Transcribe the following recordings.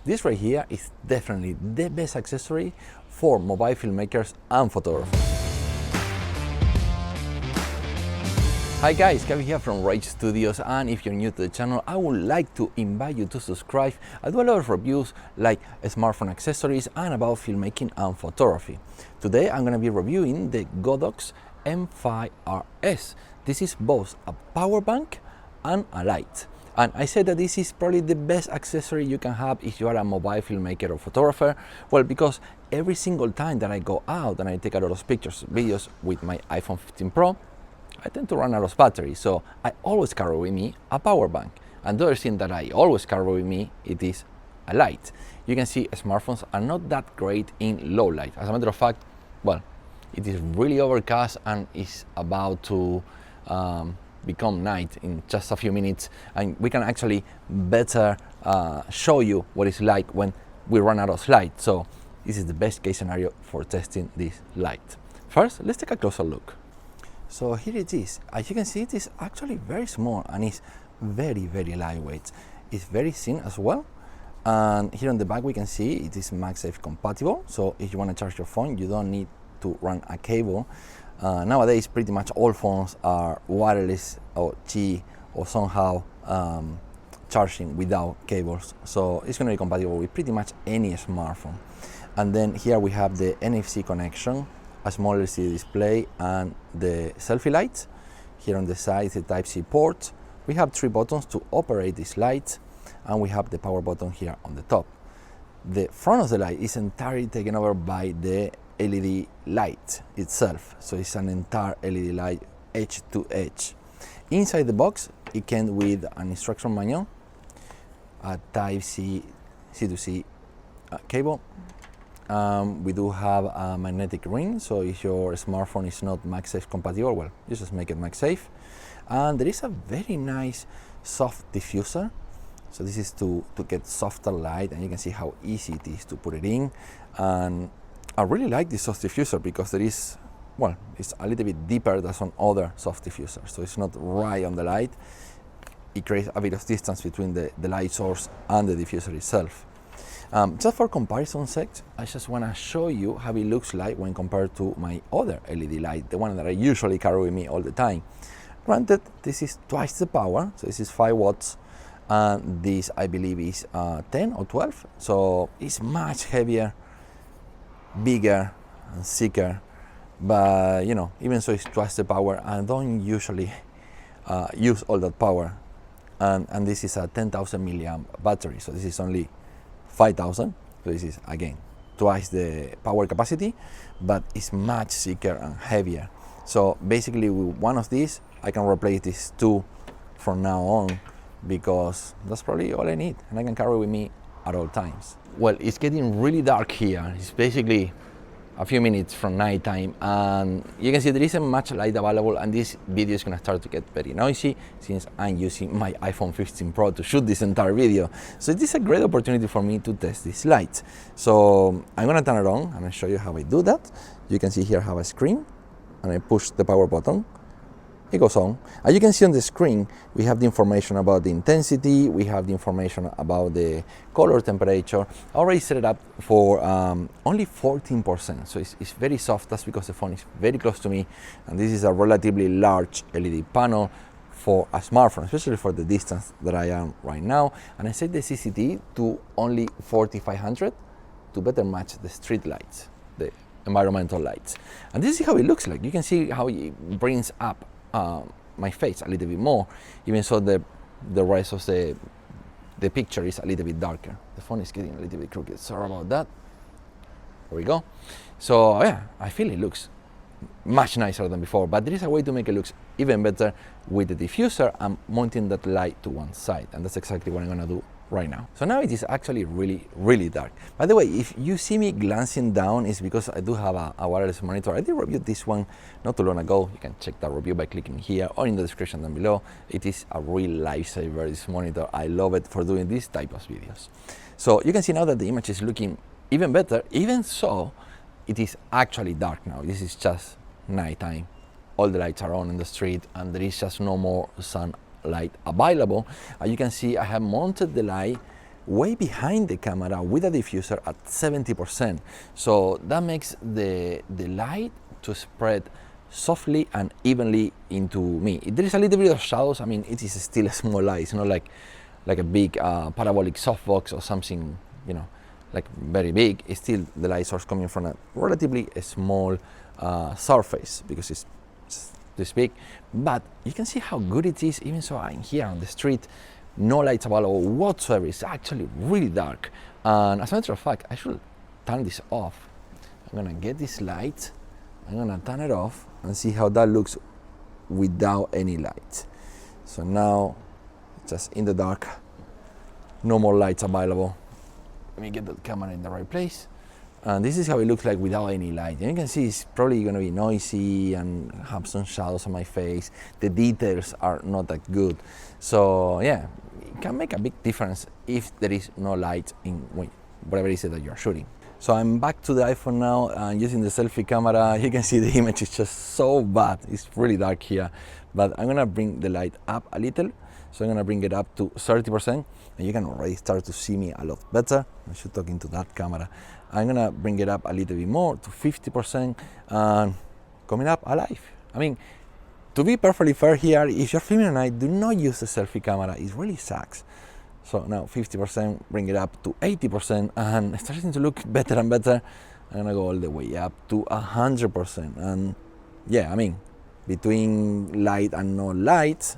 This right here is definitely the best accessory for mobile filmmakers and photographers. Hi guys, Kevin here from Rage Studios, and if you're new to the channel, I would like to invite you to subscribe. I do a lot of reviews like smartphone accessories and about filmmaking and photography. Today I'm going to be reviewing the Godox M5RS. This is both a power bank and a light. And I said that this is probably the best accessory you can have if you are a mobile filmmaker or photographer. Well, because every single time that I go out and I take a lot of pictures, videos with my iPhone 15 Pro, I tend to run out of battery, so I always carry with me a power bank. And the other thing that I always carry with me, it is a light. You can see smartphones are not that great in low light. As a matter of fact, well, it is really overcast and is about to become night in just a few minutes, and we can actually better show you what it's like when we run out of light. So this is the best case scenario for testing this light. First, let's take a closer look. So here it is. As you can see, it is actually very small and it's very, very lightweight. It's very thin as well. And here on the back we can see it is MagSafe compatible. So if you want to charge your phone, you don't need to run a cable. Nowadays, pretty much all phones are wireless or Qi or somehow charging without cables. So it's going to be compatible with pretty much any smartphone. And then here we have the NFC connection, a small LCD display, and the selfie light. Here on the side is the Type-C port. We have 3 buttons to operate this light, and we have the power button here on the top. The front of the light is entirely taken over by the LED light itself. So it's an entire LED light edge to edge. Inside the box, it came with an instruction manual, a Type-C C2C cable. We do have a magnetic ring, so if your smartphone is not MagSafe compatible, well, you just make it MagSafe. And there is a very nice soft diffuser. So this is to get softer light, and you can see how easy it is to put it in. And I really like this soft diffuser because there is, well, it's a little bit deeper than some other soft diffusers. So it's not right on the light. It creates a bit of distance between the light source and the diffuser itself. Just for comparison's sake, I just want to show you how it looks like when compared to my other LED light, the one that I usually carry with me all the time. Granted, this is twice the power, so this is 5 watts, and this I believe is 10 or 12, so it's much heavier, bigger and thicker, but you know, even so it's twice the power. I don't usually use all that power, and this is a 10,000 milliamp battery, so this is only 5,000, so this is again twice the power capacity, but it's much thicker and heavier. So basically with one of these I can replace these 2 from now on, because that's probably all I need, and I can carry with me at all times. Well, it's getting really dark here. It's basically a few minutes from night time, and you can see there isn't much light available, and this video is going to start to get very noisy since I'm using my iPhone 15 Pro to shoot this entire video. So it is a great opportunity for me to test this light. So I'm going to turn it on and I'll show you how I do that. You can see here I have a screen, and I push the power button. It goes on. As you can see on the screen, we have the information about the intensity, we have the information about the color temperature. I already set it up for only 14%, so it's very soft. That's because the phone is very close to me, and this is a relatively large LED panel for a smartphone, especially for the distance that I am right now. And I set the CCD to only 4500 to better match the street lights, the environmental lights. And this is how it looks like. You can see how it brings up my face a little bit more, even so the rest of the picture is a little bit darker. The phone is getting a little bit crooked, sorry about that. There we go. So yeah, I feel it looks much nicer than before, but there is a way to make it look even better with the diffuser and mounting that light to one side, and that's exactly what I'm going to do right now. So now it is actually really dark. By the way, if you see me glancing down, it's because I do have a wireless monitor. I did review this one not too long ago. You can check that review by clicking here or in the description down below. It is a real lifesaver, this monitor. I love it for doing this type of videos. So you can see now that the image is looking even better. Even so, it is actually dark now. This is just nighttime. All the lights are on in the street, and there is just no more sunlight available. You can see I have mounted the light way behind the camera with a diffuser at 70%. So that makes the light to spread softly and evenly into me. There is a little bit of shadows. I mean, it is still a small light. It's not like a big parabolic softbox or something, you know, like very big. It's still the light source coming from a relatively small surface because it's this big. But you can see how good it is. Even so, I'm here on the street, no lights available whatsoever. It's actually really dark. And as a matter of fact, I should turn this off. I'm gonna get this light, I'm gonna turn it off and see how that looks without any light. So now, just in the dark, no more lights available. Let me get the camera in the right place. And this is how it looks like without any light. And you can see it's probably gonna be noisy and have some shadows on my face. The details are not that good. So yeah, it can make a big difference if there is no light in whatever it is that you're shooting. So I'm back to the iPhone now and using the selfie camera. You can see the image is just so bad. It's really dark here, but I'm gonna bring the light up a little. So I'm gonna bring it up to 30%, and you can already start to see me a lot better. I should talk into that camera. I'm gonna bring it up a little bit more to 50% and coming up alive. I mean, to be perfectly fair here, if you're filming at night, do not use the selfie camera. It really sucks. So now 50%, bring it up to 80%, and it's starting to look better and better. I'm gonna go all the way up to 100%. And yeah, I mean, between light and no light,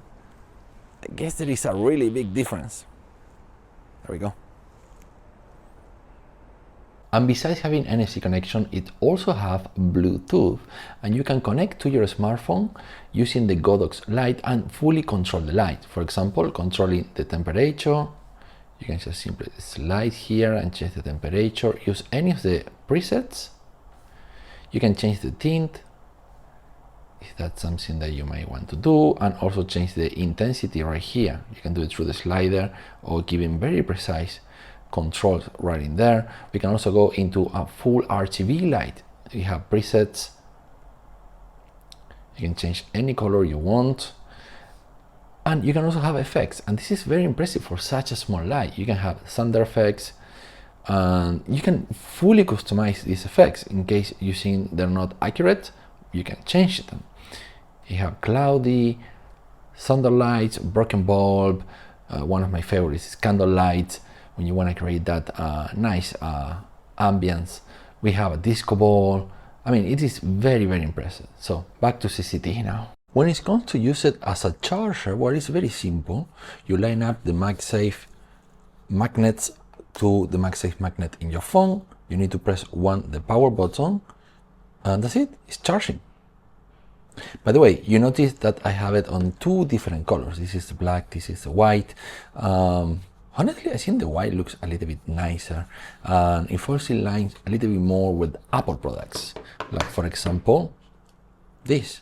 I guess there is a really big difference. There we go. And besides having NFC connection, it also have Bluetooth, and you can connect to your smartphone using the Godox light and fully control the light. For example, controlling the temperature. You can just simply slide here and change the temperature. Use any of the presets. You can change the tint if that's something that you might want to do, and also change the intensity right here. You can do it through the slider or giving very precise controls right in there. We can also go into a full RGB light. You have presets. You can change any color you want. And you can also have effects, and this is very impressive for such a small light. You can have thunder effects, and you can fully customize these effects. In case you think they're not accurate, you can change them. You have cloudy, thunder lights, broken bulb. One of my favorites is candle light, when you want to create that nice ambience. We have a disco ball. I mean, it is very, very impressive. So back to CCT now. When it comes to use it as a charger, well, it's very simple. You line up the MagSafe magnets to the MagSafe magnet in your phone. You need to press the power button, and that's it, it's charging. By the way, you notice that I have it on two different colors. This is the black, this is the white. Honestly, I think the white looks a little bit nicer, and it falls in line a little bit more with Apple products, like for example, this.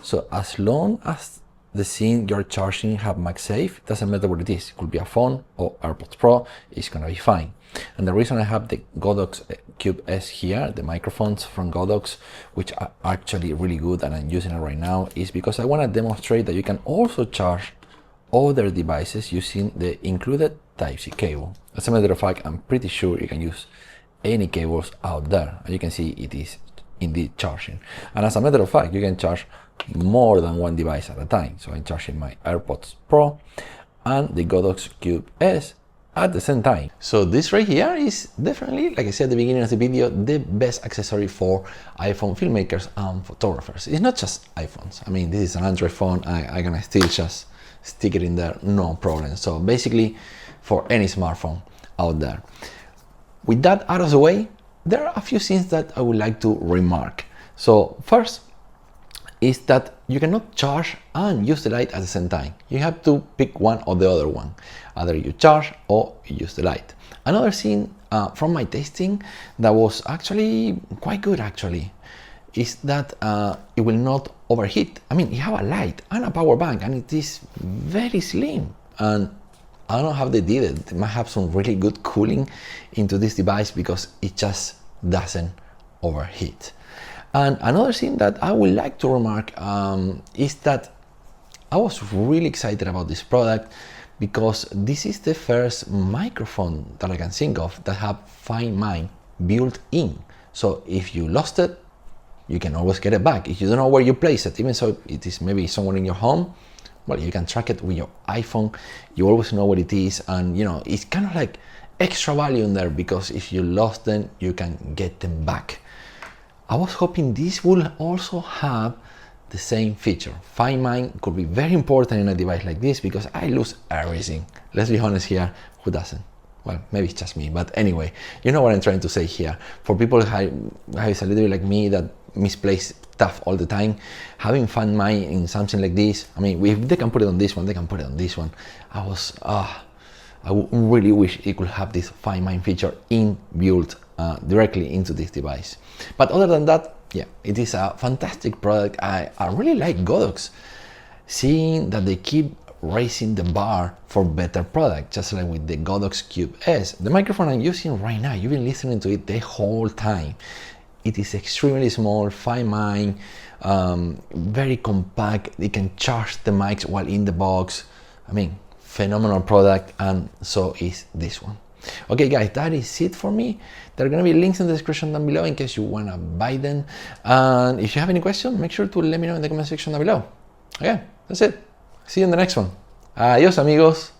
So as long as the scene you're charging have MagSafe, doesn't matter what it is. It could be a phone or AirPods Pro, it's gonna be fine. And the reason I have the Godox Cube S here, the microphones from Godox, which are actually really good and I'm using it right now, is because I want to demonstrate that you can also charge other devices using the included Type-C cable. As a matter of fact, I'm pretty sure you can use any cables out there, and you can see it is indeed charging. And as a matter of fact, you can charge more than one device at a time. So I'm charging my AirPods Pro and the Godox Cube S at the same time. So this right here is definitely, like I said at the beginning of the video, the best accessory for iPhone filmmakers and photographers. It's not just iPhones. I mean, this is an Android phone. I'm gonna still just stick it in there, no problem. So basically for any smartphone out there. With that out of the way, there are a few things that I would like to remark. So first is that you cannot charge and use the light at the same time. You have to pick one or the other one. Either you charge or you use the light. Another thing from my testing that was actually quite good is that it will not overheat. I mean, you have a light and a power bank and it is very slim. And I don't know how they did it. They might have some really good cooling into this device because it just doesn't overheat. And another thing that I would like to remark is that I was really excited about this product because this is the first microphone that I can think of that have Find My built in. So if you lost it, you can always get it back. If you don't know where you place it, even so it is maybe somewhere in your home, well, you can track it with your iPhone. You always know what it is, and you know, it's kind of like extra value in there, because if you lost them, you can get them back. I was hoping this will also have the same feature. Find Mine could be very important in a device like this, because I lose everything. Let's be honest here, who doesn't? Well, maybe it's just me, but anyway, you know what I'm trying to say here. For people who is a little bit like me that misplace stuff all the time, having Find Mine in something like this, I mean, if they can put it on this one, they can put it on this one. I really wish it could have this Find Mine feature inbuilt directly into this device. But other than that, yeah, it is a fantastic product. I really like Godox, seeing that they keep raising the bar for better product, just like with the Godox Cube S. The microphone I'm using right now, you've been listening to it the whole time. It is extremely small, Find Mine, very compact. It can charge the mics while in the box. I mean, phenomenal product, and so is this one. Okay guys, that is it for me. There are going to be links in the description down below in case you want to buy them, and if you have any questions, make sure to let me know in the comment section down below. Okay, that's it. See you in the next one. Adios amigos.